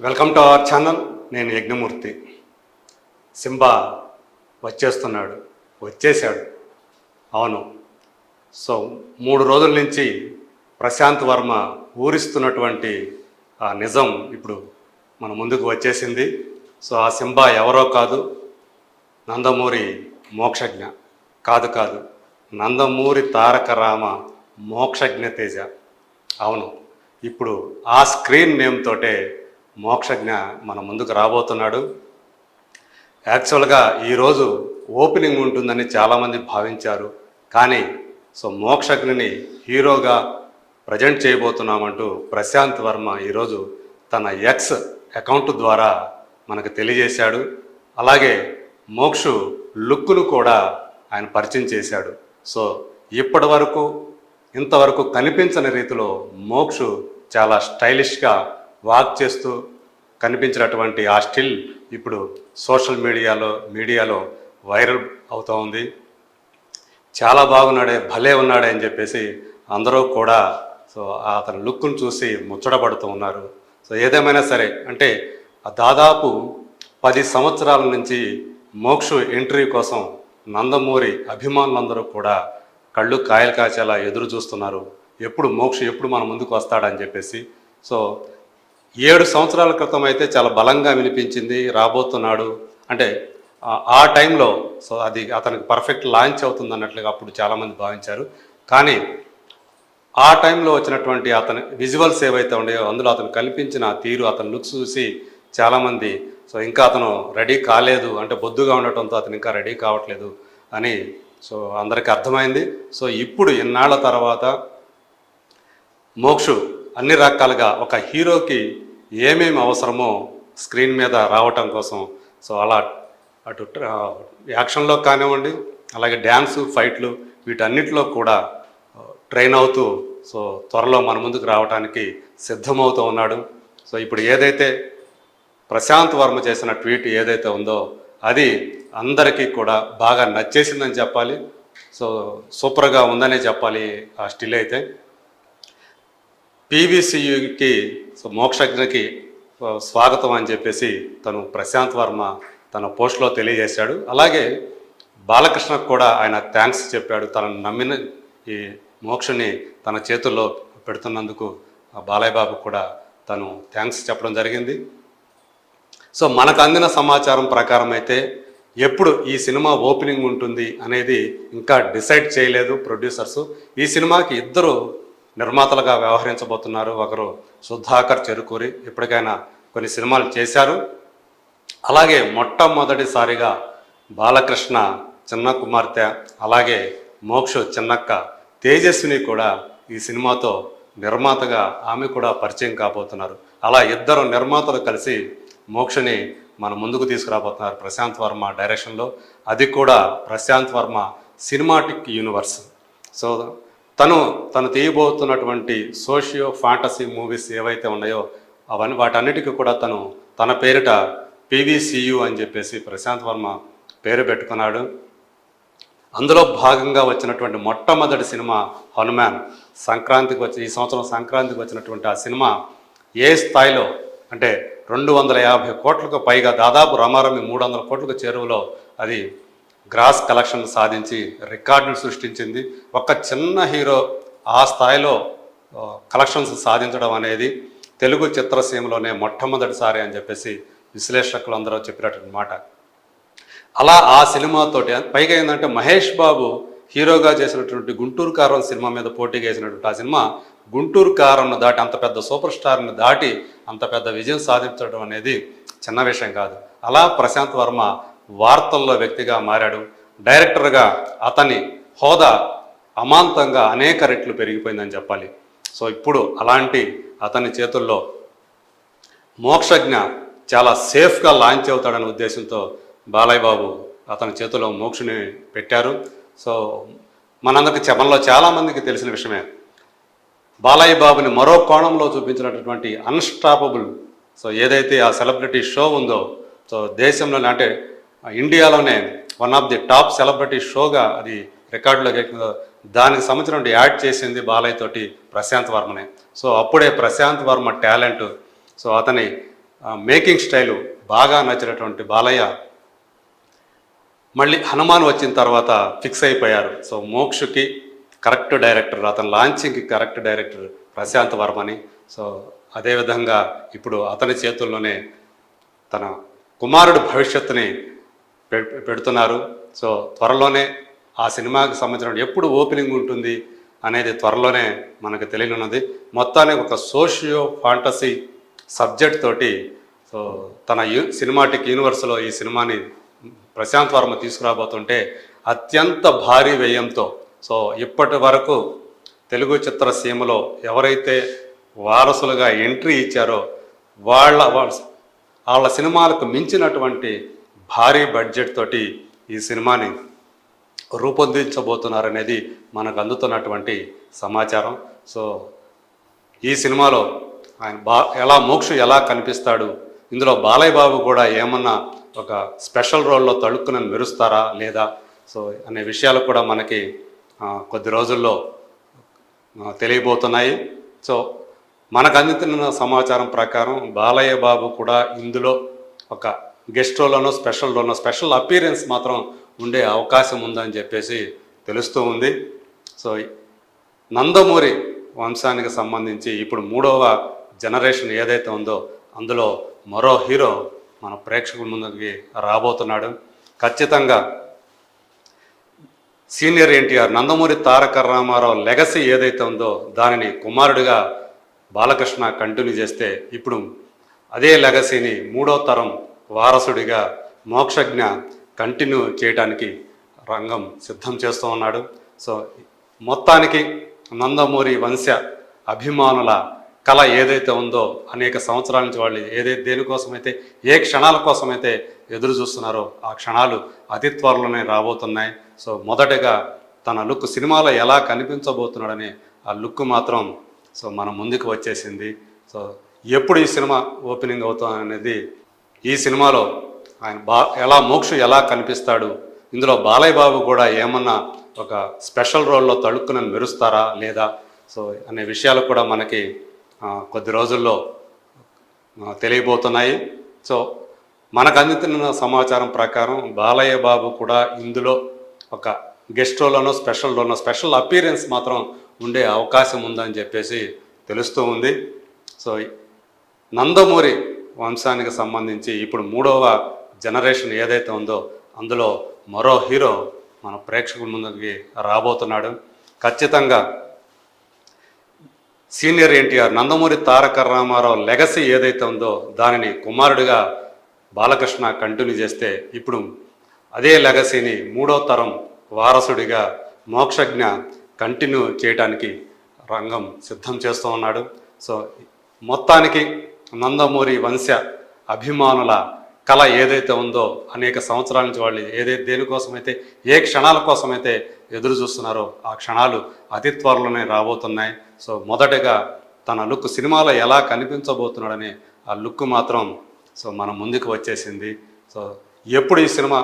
Welcome to our channel. నేను Yagnamurthy. Simba వచ్చేసాడు. అవును. సో 3 రోజుల నుంచి ప్రశాంత్ వర్మ ఊరిస్తున్నటువంటి ఆ నిజం ఇప్పుడు మన ముందుకు వచ్చేసింది. సో ఆ సింబా ఎవరో కాదు, నందమూరి మోక్షజ్ఞ. కాదు, నందమూరి తారక రామ మోక్షజ్ఞ తేజ. అవును, ఇప్పుడు ఆ స్క్రీన్ నేమ్ తోటే మోక్షజ్ఞ మన ముందుకు రాబోతున్నాడు. యాక్చువల్గా ఈరోజు ఓపెనింగ్ ఉంటుందని చాలామంది భావించారు. కానీ మోక్షజ్ఞని హీరోగా ప్రజెంట్ చేయబోతున్నామంటూ ప్రశాంత్ వర్మ ఈరోజు తన ఎక్స్ అకౌంట్ ద్వారా మనకు తెలియజేశాడు. అలాగే మోక్షు లుక్ను కూడా ఆయన పరిచయం చేశాడు. సో ఇప్పటి వరకు ఇంతవరకు కనిపించని రీతిలో మోక్షు చాలా స్టైలిష్గా వాక్ చేస్తూ కనిపించినటువంటి ఆ స్టిల్ ఇప్పుడు సోషల్ మీడియాలో వైరల్ అవుతూ ఉంది. చాలా బాగున్నాడే, భలే ఉన్నాడే అని చెప్పేసి అందరూ కూడా అతని లుక్ను చూసి ముచ్చటపడుతూ ఉన్నారు. సో ఏదేమైనా సరే, అంటే దాదాపు 10 సంవత్సరాల నుంచి మోక్షు ఎంట్రీ కోసం నందమూరి అభిమానులందరూ కూడా కళ్ళు కాయలు కాచేలా ఎదురు చూస్తున్నారు. ఎప్పుడు మన ముందుకు వస్తాడని చెప్పేసి. సో 7 సంవత్సరాల క్రితం అయితే చాలా బలంగా వినిపించింది రాబోతున్నాడు అంటే ఆ టైంలో. సో అది అతనికి పర్ఫెక్ట్ లాంచ్ అవుతుంది అన్నట్లుగా అప్పుడు చాలామంది భావించారు. కానీ ఆ టైంలో వచ్చినటువంటి అతని విజువల్స్ ఏవైతే ఉన్నాయో అందులో అతను కల్పించిన తీరు, అతని లుక్స్ చూసి చాలామంది ఇంకా అతను రెడీ కాలేదు, అంటే బొద్దుగా ఉండటంతో అతను ఇంకా రెడీ కావట్లేదు అని అందరికీ అర్థమైంది. సో ఇప్పుడు ఇన్నాళ్ల తర్వాత మోక్షు అన్ని రకాలుగా ఒక హీరోకి ఏమేమి అవసరమో స్క్రీన్ మీద రావటం కోసం అలా అటు యాక్షన్లో కానివ్వండి, అలాగే డ్యాన్సు, ఫైట్లు, వీటన్నిటిలో కూడా ట్రైన్ అవుతూ త్వరలో మన ముందుకు రావడానికి సిద్ధమవుతూ ఉన్నాడు. సో ఇప్పుడు ఏదైతే ప్రశాంత్ వర్మ చేసిన ట్వీట్ ఏదైతే ఉందో అది అందరికీ కూడా బాగా నచ్చేసిందని చెప్పాలి. సూపర్గా ఉందనే చెప్పాలి ఆ స్టిల్ అయితే. పీవీసీయూకి మోక్షజ్ఞకి స్వాగతం అని చెప్పేసి తను ప్రశాంత్ వర్మ తన పోస్ట్లో తెలియజేశాడు. అలాగే బాలకృష్ణకు కూడా ఆయన థ్యాంక్స్ చెప్పాడు. తనను నమ్మిన ఈ మోక్షని తన చేతుల్లో పెడుతున్నందుకు బాలయ్య బాబు కూడా తను థ్యాంక్స్ చెప్పడం జరిగింది. సో మనకు అందిన సమాచారం ప్రకారం అయితే ఎప్పుడు ఈ సినిమా ఓపెనింగ్ ఉంటుంది అనేది ఇంకా డిసైడ్ చేయలేదు ప్రొడ్యూసర్స్. ఈ సినిమాకి 2 నిర్మాతలుగా వ్యవహరించబోతున్నారు. ఒకరు సుధాకర్ చెరుకూరి, ఇప్పటికైనా కొన్ని సినిమాలు చేశారు. అలాగే మొట్టమొదటిసారిగా బాలకృష్ణ చిన్న కుమార్తె, అలాగే మోక్ష చిన్నక్క తేజస్విని కూడా ఈ సినిమాతో నిర్మాతగా ఆమె కూడా పరిచయం కాబోతున్నారు. అలా 2 నిర్మాతలు కలిసి మోక్షని మన ముందుకు తీసుకురాబోతున్నారు ప్రశాంత్ వర్మ డైరెక్షన్లో. అది కూడా Prashanth Varma cinematic universe. So తను తీయబోతున్నటువంటి సోషియో ఫ్యాంటసీ మూవీస్ ఏవైతే ఉన్నాయో వాటన్నిటికీ కూడా తన పేరిట పీవీసీయూ అని చెప్పేసి ప్రశాంత్ వర్మ పేరు పెట్టుకున్నాడు. అందులో భాగంగా వచ్చినటువంటి మొట్టమొదటి సినిమా హనుమాన్. ఈ సంవత్సరం సంక్రాంతికి వచ్చినటువంటి ఆ సినిమా ఏ స్థాయిలో అంటే 250 కోట్లకు పైగా, దాదాపు రమారమి 300 కోట్లకు చేరువలో అది గ్రాస్ కలెక్షన్ సాధించి రికార్డులు సృష్టించింది. ఒక చిన్న హీరో ఆ స్థాయిలో కలెక్షన్స్ సాధించడం అనేది తెలుగు చిత్రసీమలోనే మొట్టమొదటిసారి అని చెప్పేసి విశ్లేషకులు అందరూ చెప్పినటువంటి మాట. అలా ఆ సినిమాతోటి పైగా ఏంటంటే మహేష్ బాబు హీరోగా చేసినటువంటి గుంటూరు కారం సినిమా మీద పోటీగా వేసినటువంటి ఆ సినిమా గుంటూరు కారంను దాటి, అంత పెద్ద సూపర్ స్టార్ని దాటి అంత పెద్ద విజయం సాధించడం అనేది చిన్న విషయం కాదు. అలా ప్రశాంత్ వర్మ వార్తల్లో వ్యక్తిగా మారాడు. డైరెక్టర్గా అతని హోదా అమాంతంగా అనేక రెట్లు పెరిగిపోయిందని చెప్పాలి. సో ఇప్పుడు అలాంటి అతని చేతుల్లో మోక్షజ్ఞ చాలా సేఫ్గా లాంచ్ అవుతాడనే ఉద్దేశంతో బాలయ్య బాబు అతని చేతిలో మోక్షని పెట్టారు. సో మనందరికి మనలో చాలామందికి తెలిసిన విషయమే. బాలయ్య బాబుని మరో కోణంలో చూపించినటువంటి అన్స్టాపబుల్ ఏదైతే ఆ సెలబ్రిటీ షో ఉందో, దేశంలోనే అంటే ఇండియాలోనే one of the top celebrity షోగా అది రికార్డులోకి ఎక్కిందో దానికి సంబంధించిన యాడ్ చేసింది బాలయ్య తోటి ప్రశాంత్ వర్మనే. అప్పుడే ప్రశాంత్ వర్మ టాలెంట్, అతని మేకింగ్ స్టైలు బాగా నచ్చినటువంటి బాలయ్య మళ్ళీ హనుమాన్ వచ్చిన తర్వాత ఫిక్స్ అయిపోయారు. సో మోక్షకి కరెక్ట్ డైరెక్టర్, అతని లాంచింగ్కి కరెక్ట్ డైరెక్టర్ ప్రశాంత్ వర్మని. సో అదేవిధంగా ఇప్పుడు అతని చేతుల్లోనే తన కుమారుడు భవిష్యత్తుని పెడుతున్నారు. సో త్వరలోనే ఆ సినిమాకి సంబంధించిన ఎప్పుడు ఓపెనింగ్ ఉంటుంది అనేది త్వరలోనే మనకు తెలియనున్నది. మొత్తానికి ఒక సోషియో ఫాంటసీ సబ్జెక్ట్ తోటి సో తన సినిమాటిక్ యూనివర్స్లో ఈ సినిమాని ప్రశాంత్ వర్మ తీసుకురాబోతుంటే అత్యంత భారీ వ్యయంతో, సో ఇప్పటి వరకు తెలుగు చిత్రసీమలో ఎవరైతే వారసులుగా ఎంట్రీ ఇచ్చారో వాళ్ళ సినిమాలకు మించినటువంటి భారీ బడ్జెట్ తోటి ఈ సినిమాని రూపొందించబోతున్నారనేది మనకు అందుతున్నటువంటి సమాచారం. సో ఈ సినిమాలో ఆయన మోక్ష ఎలా కనిపిస్తాడు, ఇందులో బాలయ్య బాబు కూడా ఏమన్నా ఒక స్పెషల్ రోల్లో తళుక్కున మెరుస్తారా లేదా, సో అనే విషయాలు కూడా మనకి కొద్ది రోజుల్లో తెలియబోతున్నాయి. సో మనకు అందుతున్న సమాచారం ప్రకారం బాలయ్య బాబు కూడా ఇందులో ఒక గెస్ట్ రోల్లోనో స్పెషల్ అపీరెన్స్ మాత్రం ఉండే అవకాశం ఉందని చెప్పేసి తెలుస్తూ ఉంది. సో నందమూరి వంశానికి సంబంధించి ఇప్పుడు 3వ జనరేషన్ ఏదైతే ఉందో అందులో మరో హీరో మన ప్రేక్షకుల ముందుకి రాబోతున్నాడు. ఖచ్చితంగా సీనియర్ ఎన్టీఆర్ నందమూరి తారక రామారావు లెగసీ ఏదైతే ఉందో దానిని కుమారుడిగా బాలకృష్ణ కంటిన్యూ చేస్తే ఇప్పుడు అదే లెగసీని 3వ తరం వారసుడిగా మోక్షజ్ఞ కంటిన్యూ చేయడానికి రంగం సిద్ధం చేస్తూ ఉన్నాడు. సో మొత్తానికి నందమూరి వంశ అభిమానుల కళ ఏదైతే ఉందో అనేక సంవత్సరాల నుంచి వాళ్ళు దేనికోసమైతే ఏ క్షణాల కోసమైతే ఎదురు చూస్తున్నారో ఆ క్షణాలు అతి త్వరలోనే రాబోతున్నాయి. సో మొదటగా తన లుక్ సినిమాలో ఎలా కనిపించబోతున్నాడనే ఆ లుక్ మాత్రం సో మన ముందుకు వచ్చేసింది. సో ఎప్పుడు ఈ సినిమా ఓపెనింగ్ అవుతుంది అనేది, ఈ సినిమాలో ఆయన మోక్ష ఎలా కనిపిస్తాడు, ఇందులో బాలయ్య బాబు కూడా ఏమన్నా ఒక స్పెషల్ రోల్లో తళుక్కున మెరుస్తారా లేదా, సో అనే విషయాలు కూడా మనకి కొద్ది రోజుల్లో తెలియబోతున్నాయి. సో మనకు అందుతున్న సమాచారం ప్రకారం బాలయ్య బాబు కూడా ఇందులో ఒక గెస్ట్ రోల్లోనో స్పెషల్ అపీరెన్స్ మాత్రం ఉండే అవకాశం ఉందని చెప్పేసి తెలుస్తూ ఉంది. సో నందమూరి వంశానికి సంబంధించి ఇప్పుడు 3వ జనరేషన్ ఏదైతే ఉందో అందులో మరో హీరో మన ప్రేక్షకుల ముందుకి రాబోతున్నాడు. ఖచ్చితంగా సీనియర్ ఎన్టీఆర్ నందమూరి తారక రామారావు లెగసీ ఏదైతే ఉందో దానిని కుమారుడిగా బాలకృష్ణ కంటిన్యూ చేస్తే ఇప్పుడు అదే లెగసీని 3వ తరం వారసుడిగా మోక్షజ్ఞ కంటిన్యూ చేయడానికి రంగం సిద్ధం చేస్తూ ఉన్నాడు. సో మొత్తానికి నందమూరి వంశ అభిమానుల కళ ఏదైతే ఉందో అనేక సంవత్సరాల నుంచి వాళ్ళు దేనికోసమైతే ఏ క్షణాల కోసమైతే ఎదురు చూస్తున్నారో ఆ క్షణాలు అతి త్వరలోనే రాబోతున్నాయి. సో మొదటగా తన లుక్ సినిమాలో ఎలా కనిపించబోతున్నాడనే ఆ లుక్ మాత్రం సో మన ముందుకు వచ్చేసింది. సో ఎప్పుడు ఈ సినిమా